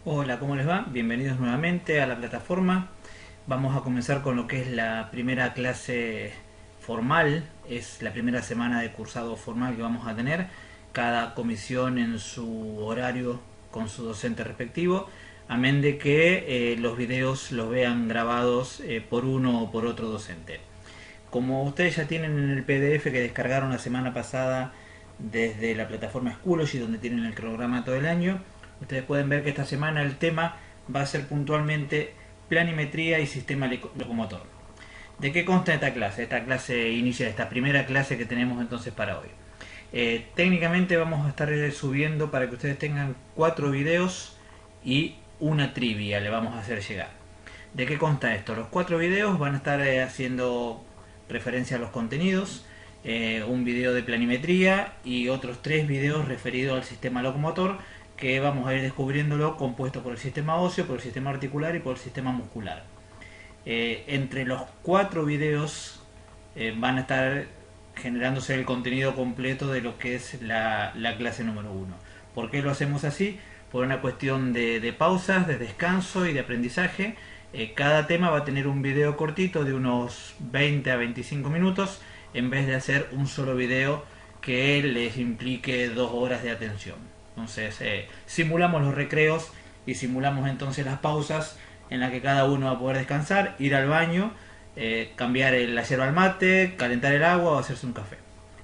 Hola, ¿cómo les va? Bienvenidos nuevamente a la plataforma. Vamos a comenzar con lo que es la primera clase formal. Es la primera semana de cursado formal que vamos a tener. Cada comisión en su horario con su docente respectivo. Amén de que los videos los vean grabados por uno o por otro docente. Como ustedes ya tienen en el PDF que descargaron la semana pasada desde la plataforma Schoology, donde tienen el cronograma todo el año, ustedes pueden ver que esta semana el tema va a ser puntualmente planimetría y sistema locomotor. ¿De qué consta esta clase? Esta clase inicia esta primera clase que tenemos entonces para hoy. Técnicamente vamos a estar subiendo para que ustedes tengan 4 videos y una trivia le vamos a hacer llegar. ¿De qué consta esto? Los 4 videos van a estar haciendo referencia a los contenidos, un video de planimetría y otros 3 videos referidos al sistema locomotor, que vamos a ir descubriéndolo, compuesto por el sistema óseo, por el sistema articular y por el sistema muscular. Entre los 4 videos van a estar generándose el contenido completo de lo que es la clase número 1. ¿Por qué lo hacemos así? Por una cuestión de pausas, de descanso y de aprendizaje. Cada tema va a tener un video cortito de unos 20 a 25 minutos, en vez de hacer un solo video que les implique 2 horas de atención. Entonces simulamos los recreos y simulamos entonces las pausas en las que cada uno va a poder descansar, ir al baño, cambiar la yerba al mate, calentar el agua o hacerse un café.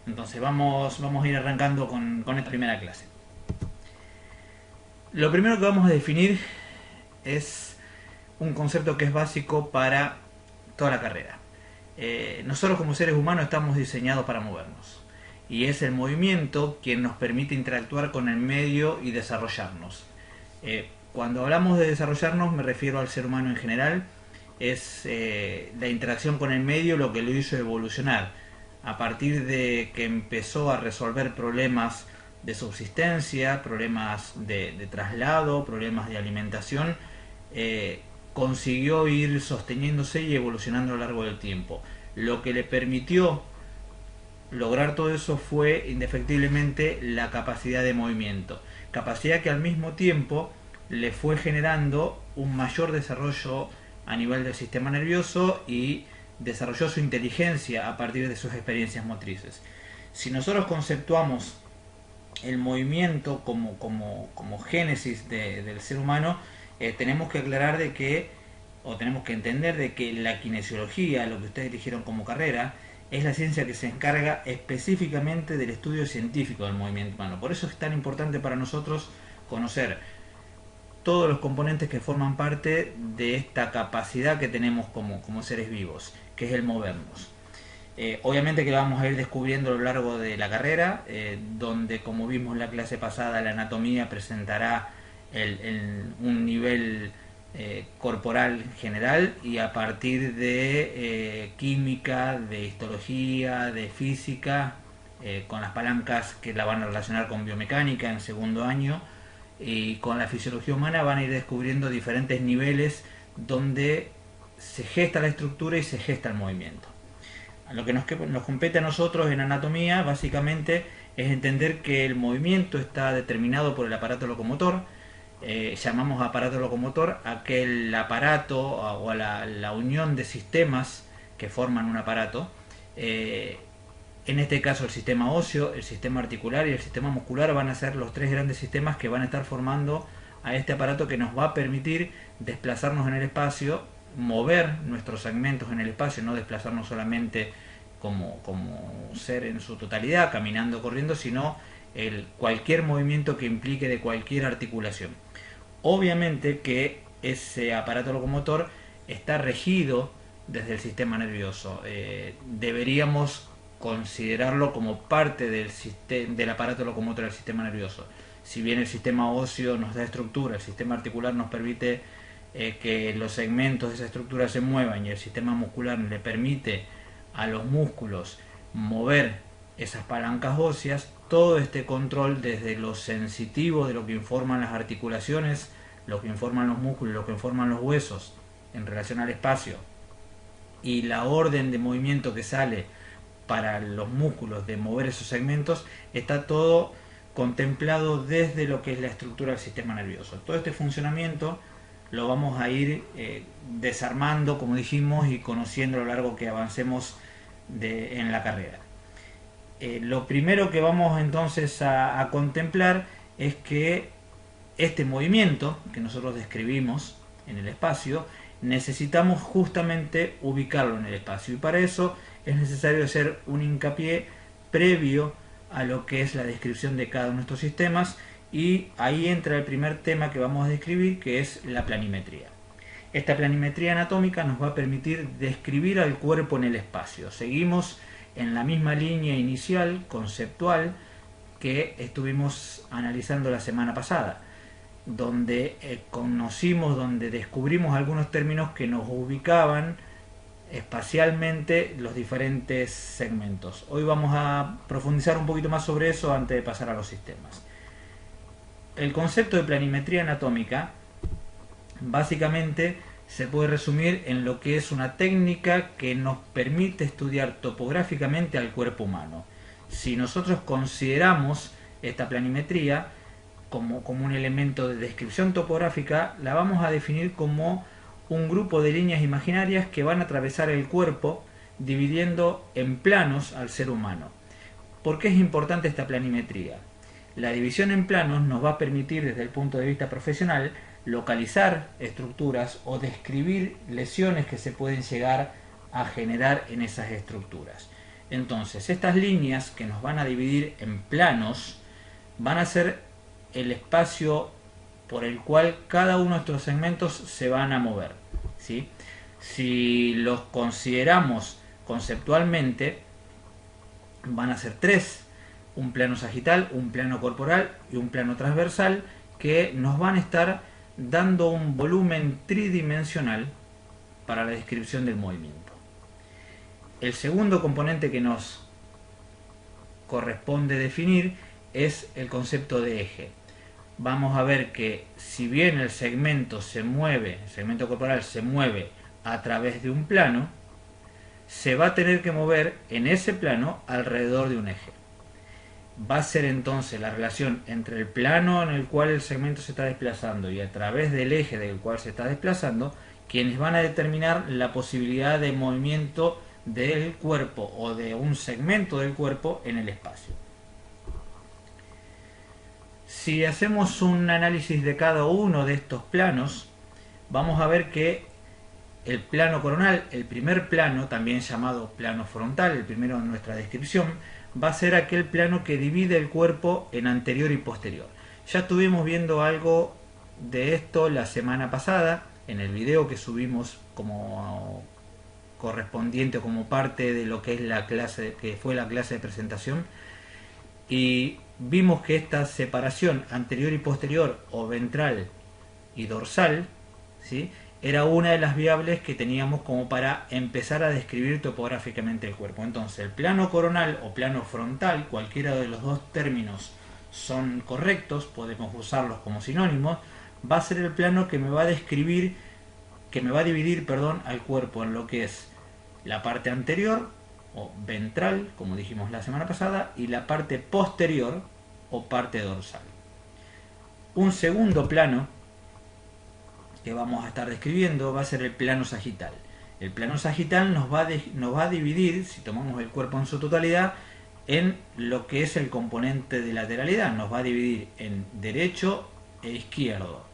Entonces vamos a ir arrancando con esta primera clase. Lo primero que vamos a definir es un concepto que es básico para toda la carrera. Nosotros como seres humanos estamos diseñados para movernos, y es el movimiento quien nos permite interactuar con el medio y desarrollarnos. Cuando hablamos de desarrollarnos me refiero al ser humano en general. Es la interacción con el medio lo que lo hizo evolucionar. A partir de que empezó a resolver problemas de subsistencia, problemas de traslado, problemas de alimentación, consiguió ir sosteniéndose y evolucionando a lo largo del tiempo. Lo que le permitió lograr todo eso fue indefectiblemente la capacidad de movimiento. Capacidad que al mismo tiempo le fue generando un mayor desarrollo a nivel del sistema nervioso y desarrolló su inteligencia a partir de sus experiencias motrices. Si nosotros conceptuamos el movimiento como génesis del ser humano, tenemos que aclarar de que, o tenemos que entender de que la kinesiología, lo que ustedes eligieron como carrera, es la ciencia que se encarga específicamente del estudio científico del movimiento humano. Por eso es tan importante para nosotros conocer todos los componentes que forman parte de esta capacidad que tenemos como seres vivos, que es el movernos. Obviamente que lo vamos a ir descubriendo a lo largo de la carrera, donde, como vimos en la clase pasada, la anatomía presentará un nivel corporal general, y a partir de química, de histología, de física, con las palancas que la van a relacionar con biomecánica en segundo año, y con la fisiología humana van a ir descubriendo diferentes niveles donde se gesta la estructura y se gesta el movimiento. Lo que nos compete a nosotros en anatomía básicamente es entender que el movimiento está determinado por el aparato locomotor. Llamamos aparato locomotor aquel aparato o a la unión de sistemas que forman un aparato. En este caso el sistema óseo, el sistema articular y el sistema muscular van a ser los 3 grandes sistemas que van a estar formando a este aparato, que nos va a permitir desplazarnos en el espacio, mover nuestros segmentos en el espacio, no desplazarnos solamente como ser en su totalidad, caminando, corriendo, sino cualquier movimiento que implique de cualquier articulación. Obviamente que ese aparato locomotor está regido desde el sistema nervioso. Deberíamos considerarlo como parte del aparato locomotor del sistema nervioso. Si bien el sistema óseo nos da estructura, el sistema articular nos permite que los segmentos de esa estructura se muevan, y el sistema muscular le permite a los músculos mover esas palancas óseas, todo este control desde lo sensitivo de lo que informan las articulaciones, lo que informan los músculos, lo que informan los huesos en relación al espacio, y la orden de movimiento que sale para los músculos de mover esos segmentos, está todo contemplado desde lo que es la estructura del sistema nervioso. Todo este funcionamiento lo vamos a ir desarmando, como dijimos, y conociendo a lo largo que avancemos en la carrera. Lo primero que vamos entonces a contemplar es que este movimiento que nosotros describimos en el espacio, necesitamos justamente ubicarlo en el espacio, y para eso es necesario hacer un hincapié previo a lo que es la descripción de cada uno de nuestros sistemas, y ahí entra el primer tema que vamos a describir, que es la planimetría. Esta planimetría anatómica nos va a permitir describir al cuerpo en el espacio. Seguimos en la misma línea inicial, conceptual, que estuvimos analizando la semana pasada, donde donde descubrimos algunos términos que nos ubicaban espacialmente los diferentes segmentos. Hoy vamos a profundizar un poquito más sobre eso antes de pasar a los sistemas. El concepto de planimetría anatómica básicamente se puede resumir en lo que es una técnica que nos permite estudiar topográficamente al cuerpo humano. Si nosotros consideramos esta planimetría como un elemento de descripción topográfica, la vamos a definir como un grupo de líneas imaginarias que van a atravesar el cuerpo, dividiendo en planos al ser humano. ¿Por qué es importante esta planimetría? La división en planos nos va a permitir, desde el punto de vista profesional, localizar estructuras o describir lesiones que se pueden llegar a generar en esas estructuras. Entonces, estas líneas que nos van a dividir en planos van a ser el espacio por el cual cada uno de estos segmentos se van a mover, ¿sí? Si los consideramos conceptualmente, van a ser tres: un plano sagital, un plano corporal y un plano transversal, que nos van a estar dando un volumen tridimensional para la descripción del movimiento. El segundo componente que nos corresponde definir es el concepto de eje. Vamos a ver que si bien el segmento corporal se mueve a través de un plano, se va a tener que mover en ese plano alrededor de un eje. Va a ser entonces la relación entre el plano en el cual el segmento se está desplazando y a través del eje del cual se está desplazando quienes van a determinar la posibilidad de movimiento del cuerpo o de un segmento del cuerpo en el espacio. Si hacemos un análisis de cada uno de estos planos, vamos a ver que el plano coronal, el primer plano, también llamado plano frontal, el primero en nuestra descripción, va a ser aquel plano que divide el cuerpo en anterior y posterior. Ya estuvimos viendo algo de esto la semana pasada, en el video que subimos como correspondiente o como parte de lo que es la clase, que fue la clase de presentación, y vimos que esta separación anterior y posterior, o ventral y dorsal, ¿sí?, era una de las viables que teníamos como para empezar a describir topográficamente el cuerpo. Entonces, el plano coronal o plano frontal, cualquiera de los dos términos son correctos, podemos usarlos como sinónimos, va a ser el plano que me va a dividir, al cuerpo en lo que es la parte anterior o ventral, como dijimos la semana pasada, y la parte posterior o parte dorsal. Un segundo plano que vamos a estar describiendo va a ser el plano sagital. El plano sagital nos va a dividir, si tomamos el cuerpo en su totalidad, en lo que es el componente de lateralidad. Nos va a dividir en derecho e izquierdo.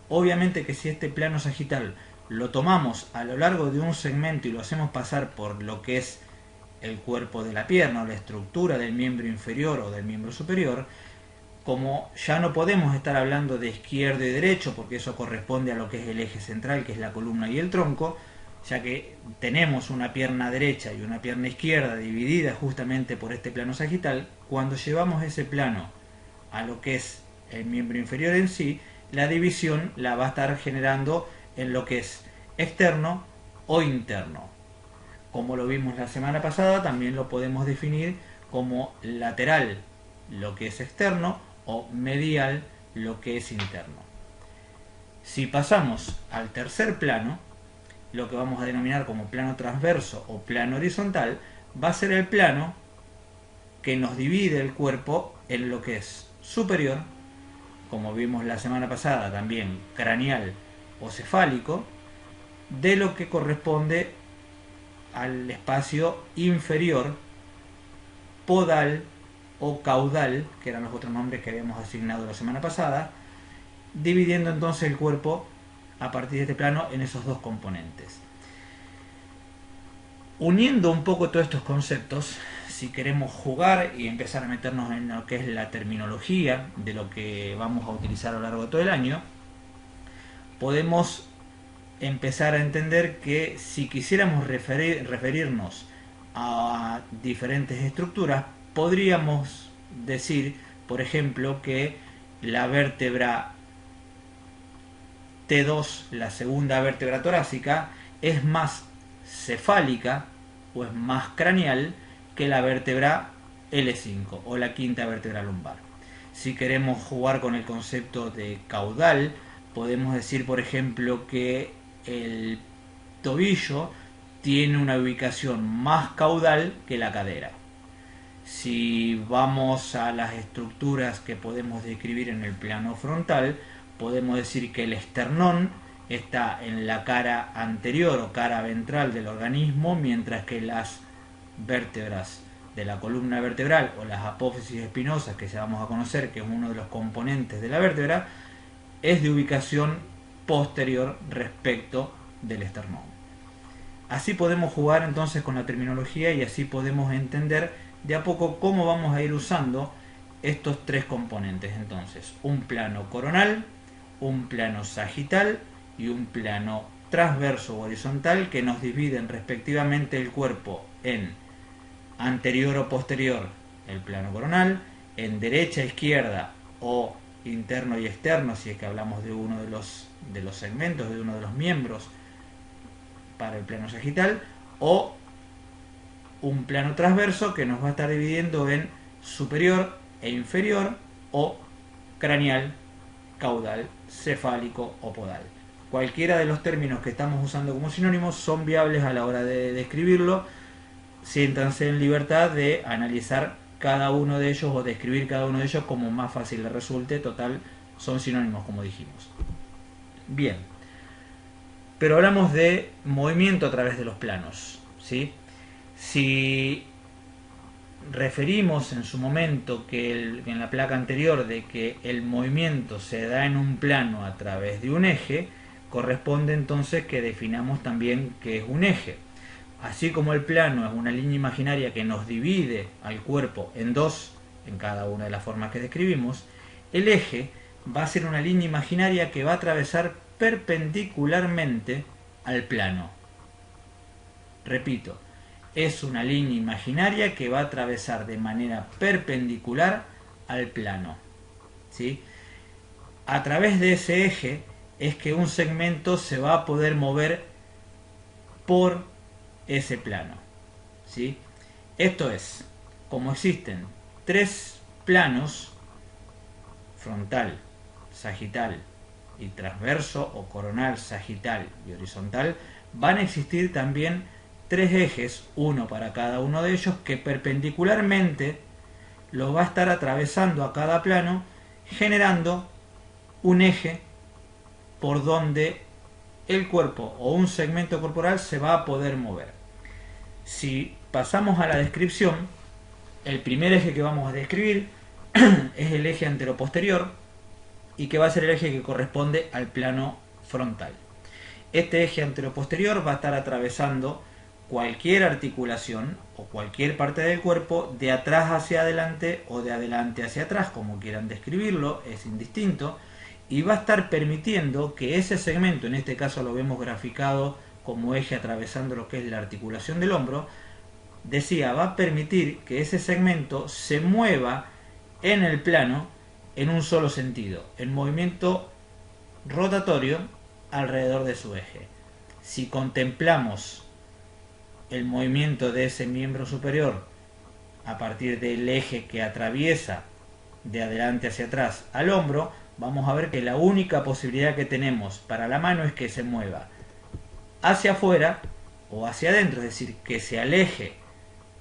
Obviamente que si este plano sagital lo tomamos a lo largo de un segmento y lo hacemos pasar por lo que es el cuerpo de la pierna o la estructura del miembro inferior o del miembro superior, como ya no podemos estar hablando de izquierdo y derecho, porque eso corresponde a lo que es el eje central, que es la columna y el tronco, ya que tenemos una pierna derecha y una pierna izquierda divididas justamente por este plano sagital, cuando llevamos ese plano a lo que es el miembro inferior en sí, la división la va a estar generando en lo que es externo o interno. Como lo vimos la semana pasada, también lo podemos definir como lateral, lo que es externo, o medial, lo que es interno. Si pasamos al tercer plano, lo que vamos a denominar como plano transverso o plano horizontal, va a ser el plano que nos divide el cuerpo en lo que es superior, como vimos la semana pasada, también craneal o cefálico, de lo que corresponde al espacio inferior, podal o caudal, que eran los otros nombres que habíamos asignado la semana pasada, dividiendo entonces el cuerpo a partir de este plano en esos dos componentes. Uniendo un poco todos estos conceptos, si queremos jugar y empezar a meternos en lo que es la terminología de lo que vamos a utilizar a lo largo de todo el año, podemos empezar a entender que si quisiéramos referirnos a diferentes estructuras, podríamos decir, por ejemplo, que la vértebra T2, la segunda vértebra torácica, es más cefálica o es más craneal que la vértebra L5 o la quinta vértebra lumbar. Si queremos jugar con el concepto de caudal, podemos decir, por ejemplo, que el tobillo tiene una ubicación más caudal que la cadera. Si vamos a las estructuras que podemos describir en el plano frontal, podemos decir que el esternón está en la cara anterior o cara ventral del organismo, mientras que las vértebras de la columna vertebral o las apófisis espinosas, que ya vamos a conocer que es uno de los componentes de la vértebra, es de ubicación posterior respecto del esternón. Así podemos jugar entonces con la terminología y así podemos entender de a poco cómo vamos a ir usando estos tres componentes. Entonces, un plano coronal, un plano sagital y un plano transverso o horizontal, que nos dividen respectivamente el cuerpo en anterior o posterior, el plano coronal, en derecha, izquierda o interno y externo, si es que hablamos de uno de los segmentos, de uno de los miembros para el plano sagital, o un plano transverso que nos va a estar dividiendo en superior e inferior, o craneal, caudal, cefálico o podal. Cualquiera de los términos que estamos usando como sinónimos son viables a la hora de describirlo. Siéntanse en libertad de analizar cada uno de ellos o describir cada uno de ellos como más fácil les resulte. Total, son sinónimos, como dijimos. Bien, pero hablamos de movimiento a través de los planos, ¿sí? Si referimos en su momento que en la placa anterior de que el movimiento se da en un plano a través de un eje, corresponde entonces que definamos también qué es un eje. Así como el plano es una línea imaginaria que nos divide al cuerpo en dos, en cada una de las formas que describimos, el eje va a ser una línea imaginaria que va a atravesar perpendicularmente al plano. Repito, es una línea imaginaria que va a atravesar de manera perpendicular al plano, ¿sí? A través de ese eje es que un segmento se va a poder mover por ese plano, ¿sí? Esto es, como existen tres planos, frontal, sagital y transverso o coronal, sagital y horizontal, van a existir también tres ejes, uno para cada uno de ellos, que perpendicularmente lo va a estar atravesando a cada plano, generando un eje por donde el cuerpo o un segmento corporal se va a poder mover. Si pasamos a la descripción, el primer eje que vamos a describir es el eje anteroposterior, y que va a ser el eje que corresponde al plano frontal. Este eje anteroposterior va a estar atravesando cualquier articulación o cualquier parte del cuerpo de atrás hacia adelante o de adelante hacia atrás, como quieran describirlo, es indistinto, y va a estar permitiendo que ese segmento, en este caso lo vemos graficado como eje atravesando lo que es la articulación del hombro, decía, va a permitir que ese segmento se mueva en el plano en un solo sentido, en movimiento rotatorio alrededor de su eje. Si contemplamos el movimiento de ese miembro superior a partir del eje que atraviesa de adelante hacia atrás al hombro, vamos a ver que la única posibilidad que tenemos para la mano es que se mueva hacia afuera o hacia adentro, es decir, que se aleje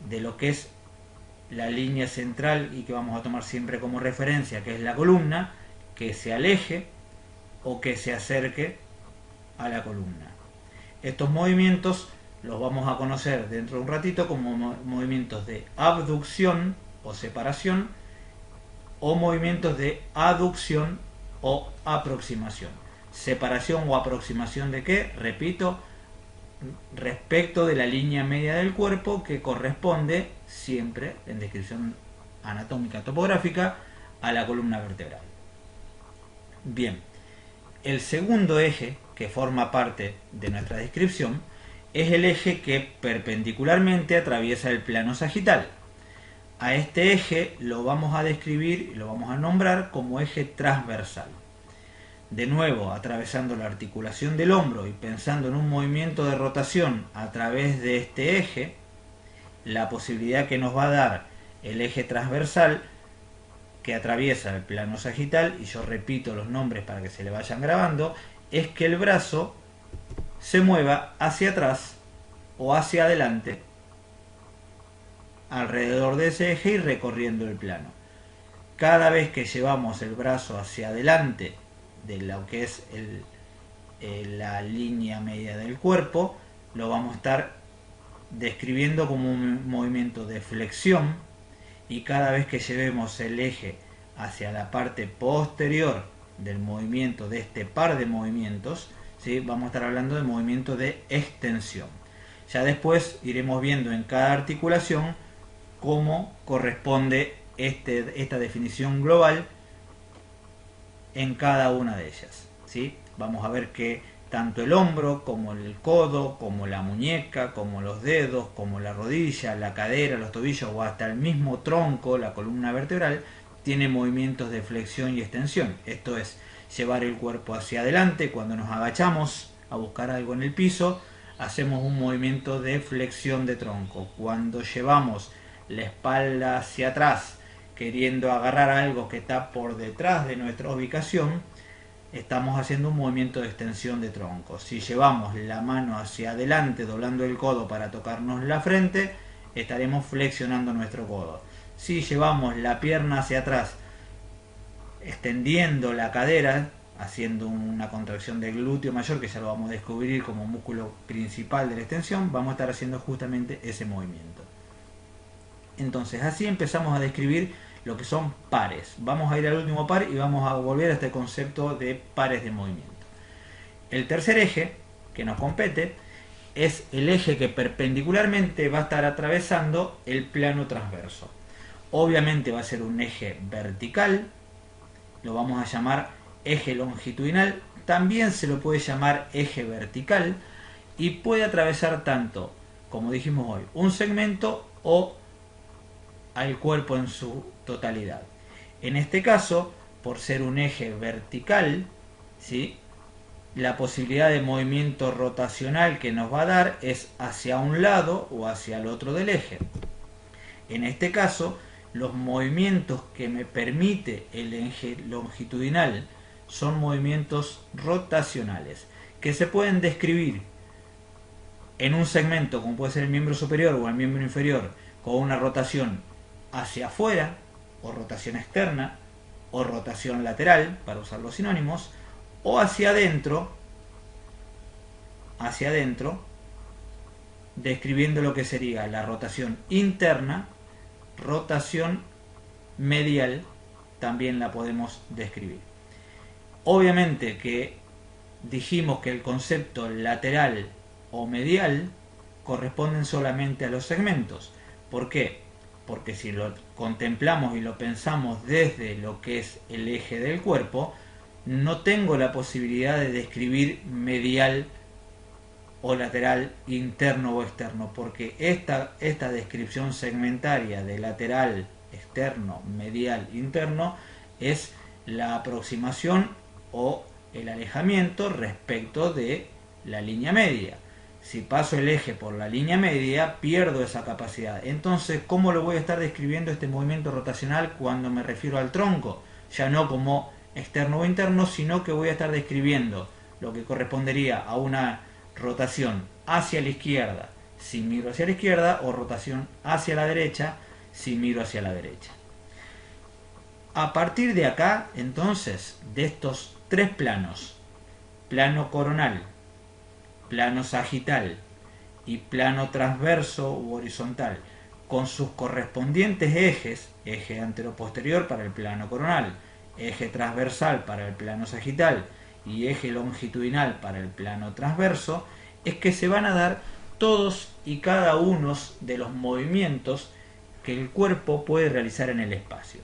de lo que es la línea central y que vamos a tomar siempre como referencia, que es la columna, que se aleje o que se acerque a la columna. Estos movimientos los vamos a conocer dentro de un ratito como movimientos de abducción o separación o movimientos de aducción o aproximación. Separación o aproximación de qué? Repito, respecto de la línea media del cuerpo, que corresponde siempre en descripción anatómica topográfica a la columna vertebral. Bien, el segundo eje que forma parte de nuestra descripción es el eje que perpendicularmente atraviesa el plano sagital. A este eje lo vamos a describir y lo vamos a nombrar como eje transversal. De nuevo, atravesando la articulación del hombro y pensando en un movimiento de rotación a través de este eje, la posibilidad que nos va a dar el eje transversal que atraviesa el plano sagital, y yo repito los nombres para que se le vayan grabando, es que el brazo se mueva hacia atrás o hacia adelante alrededor de ese eje y recorriendo el plano. Cada vez que llevamos el brazo hacia adelante de lo que es la línea media del cuerpo, lo vamos a estar describiendo como un movimiento de flexión, y cada vez que llevemos el eje hacia la parte posterior del movimiento, de este par de movimientos, ¿sí?, vamos a estar hablando de movimiento de extensión. Ya después iremos viendo en cada articulación cómo corresponde esta definición global en cada una de ellas, ¿sí? Vamos a ver que tanto el hombro, como el codo, como la muñeca, como los dedos, como la rodilla, la cadera, los tobillos o hasta el mismo tronco, la columna vertebral, tiene movimientos de flexión y extensión. Esto es llevar el cuerpo hacia adelante. Cuando nos agachamos a buscar algo en el piso, hacemos un movimiento de flexión de tronco. Cuando llevamos la espalda hacia atrás, queriendo agarrar algo que está por detrás de nuestra ubicación, estamos haciendo un movimiento de extensión de tronco. Si llevamos la mano hacia adelante, doblando el codo para tocarnos la frente, estaremos flexionando nuestro codo. Si llevamos la pierna hacia atrás, extendiendo la cadera, haciendo una contracción del glúteo mayor, que ya lo vamos a descubrir como músculo principal de la extensión, vamos a estar haciendo justamente ese movimiento. Entonces, así empezamos a describir lo que son pares. Vamos a ir al último par y vamos a volver a este concepto de pares de movimiento. El tercer eje que nos compete es el eje que perpendicularmente va a estar atravesando el plano transverso. Obviamente va a ser un eje vertical, lo vamos a llamar eje longitudinal, también se lo puede llamar eje vertical, y puede atravesar tanto, como dijimos hoy, un segmento o al cuerpo en su totalidad. En este caso, por ser un eje vertical, ¿sí?, la posibilidad de movimiento rotacional que nos va a dar es hacia un lado o hacia el otro del eje. En este caso, los movimientos que me permite el eje longitudinal son movimientos rotacionales, que se pueden describir en un segmento, como puede ser el miembro superior o el miembro inferior, con una rotación hacia afuera, o rotación externa, o rotación lateral, para usar los sinónimos, o hacia adentro, describiendo lo que sería la rotación interna, rotación medial, también la podemos describir. Obviamente que dijimos que el concepto lateral o medial corresponden solamente a los segmentos. ¿Por qué? Porque si lo contemplamos y lo pensamos desde lo que es el eje del cuerpo, no tengo la posibilidad de describir medial o lateral, interno o externo, porque esta descripción segmentaria de lateral, externo, medial, interno es la aproximación o el alejamiento respecto de la línea media. Si paso el eje por la línea media, pierdo esa capacidad. Entonces, ¿cómo lo voy a estar describiendo este movimiento rotacional cuando me refiero al tronco? Ya no como externo o interno, sino que voy a estar describiendo lo que correspondería a una rotación hacia la izquierda si miro hacia la izquierda, o rotación hacia la derecha si miro hacia la derecha. A partir de acá, entonces, de estos tres planos, plano coronal, plano sagital y plano transverso u horizontal, con sus correspondientes ejes, eje anteroposterior para el plano coronal, eje transversal para el plano sagital y eje longitudinal para el plano transverso, es que se van a dar todos y cada uno de los movimientos que el cuerpo puede realizar en el espacio.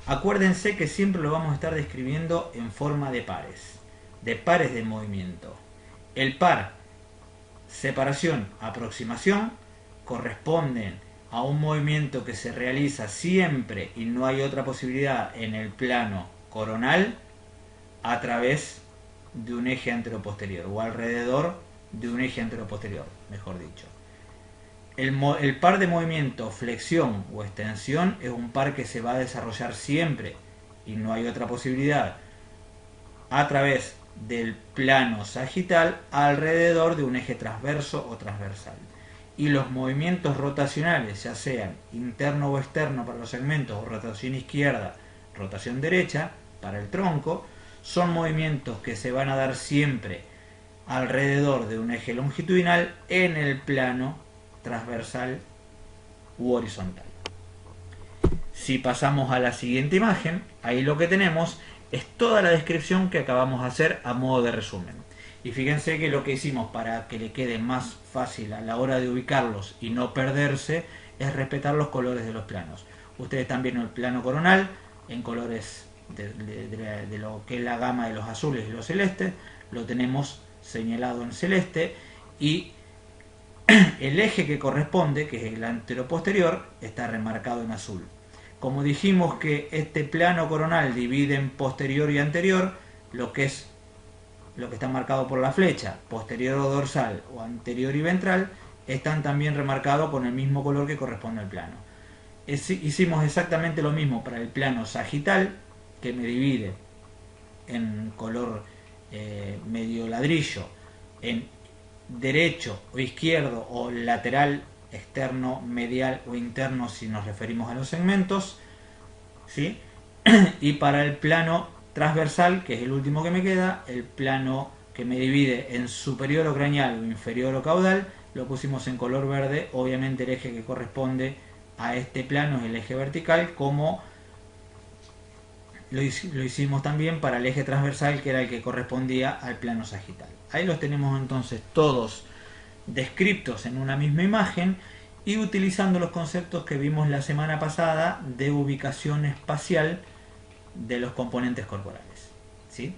Acuérdense que siempre lo vamos a estar describiendo en forma de pares de movimiento. El par, separación, aproximación, corresponden a un movimiento que se realiza siempre y no hay otra posibilidad en el plano coronal a través de un eje anteroposterior o alrededor de un eje anteroposterior, mejor dicho. El par de movimiento flexión o extensión es un par que se va a desarrollar siempre y no hay otra posibilidad a través del plano sagital alrededor de un eje transverso o transversal. Y los movimientos rotacionales, ya sean interno o externo para los segmentos o rotación izquierda, rotación derecha para el tronco, son movimientos que se van a dar siempre alrededor de un eje longitudinal en el plano transversal u horizontal. Si pasamos a la siguiente imagen, ahí lo que tenemos es toda la descripción que acabamos de hacer a modo de resumen. Y fíjense que lo que hicimos para que le quede más fácil a la hora de ubicarlos y no perderse es respetar los colores de los planos. Ustedes están viendo el plano coronal en colores de lo que es la gama de los azules y los celestes, lo tenemos señalado en celeste, y el eje que corresponde, que es el anteroposterior, está remarcado en azul. Como dijimos que este plano coronal divide en posterior y anterior, lo que está marcado por la flecha, posterior o dorsal o anterior y ventral, están también remarcados con el mismo color que corresponde al plano. Hicimos exactamente lo mismo para el plano sagital, que me divide en color medio ladrillo, en derecho o izquierdo o lateral, externo, medial o interno si nos referimos a los segmentos, ¿sí? Y para el plano transversal, que es el último que me queda, el plano que me divide en superior o craneal o inferior o caudal, lo pusimos en color verde. Obviamente el eje que corresponde a este plano es el eje vertical, como lo hicimos también para el eje transversal, que era el que correspondía al plano sagital. Ahí los tenemos entonces todos descriptos en una misma imagen y utilizando los conceptos que vimos la semana pasada de ubicación espacial de los componentes corporales, ¿sí?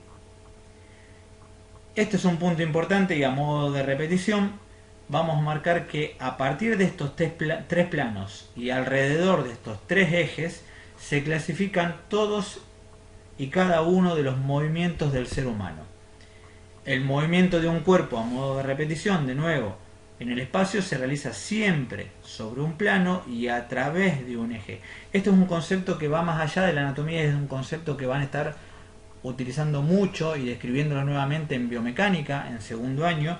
Este es un punto importante y a modo de repetición vamos a marcar que a partir de estos tres planos y alrededor de estos tres ejes se clasifican todos y cada uno de los movimientos del ser humano. El movimiento de un cuerpo, a modo de repetición, de nuevo, en el espacio se realiza siempre sobre un plano y a través de un eje. Esto es un concepto que va más allá de la anatomía, es un concepto que van a estar utilizando mucho y describiéndolo nuevamente en biomecánica en segundo año,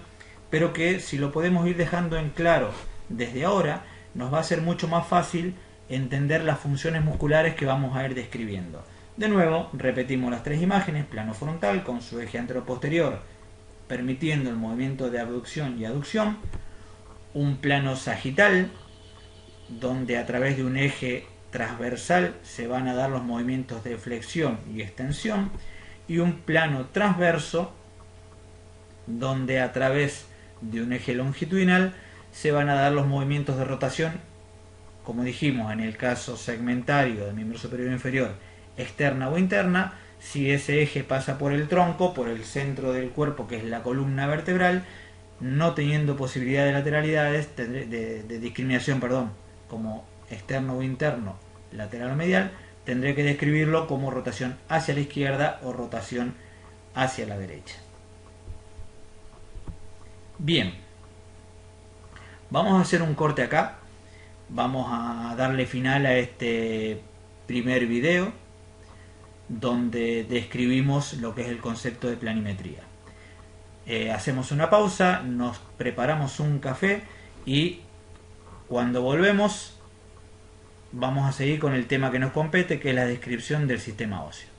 pero que si lo podemos ir dejando en claro desde ahora, nos va a ser mucho más fácil entender las funciones musculares que vamos a ir describiendo. De nuevo, repetimos las tres imágenes: plano frontal con su eje anteroposterior permitiendo el movimiento de abducción y aducción, un plano sagital donde a través de un eje transversal se van a dar los movimientos de flexión y extensión, y un plano transverso donde a través de un eje longitudinal se van a dar los movimientos de rotación, como dijimos en el caso segmentario de miembro superior e inferior, externa o interna. Si ese eje pasa por el tronco, por el centro del cuerpo, que es la columna vertebral, no teniendo posibilidad de lateralidades, de discriminación, perdón, como externo o interno, lateral o medial, tendré que describirlo como rotación hacia la izquierda o rotación hacia la derecha. Bien, vamos a hacer un corte acá, vamos a darle final a este primer video donde describimos lo que es el concepto de planimetría. Hacemos una pausa, nos preparamos un café y cuando volvemos vamos a seguir con el tema que nos compete, que es la descripción del sistema óseo.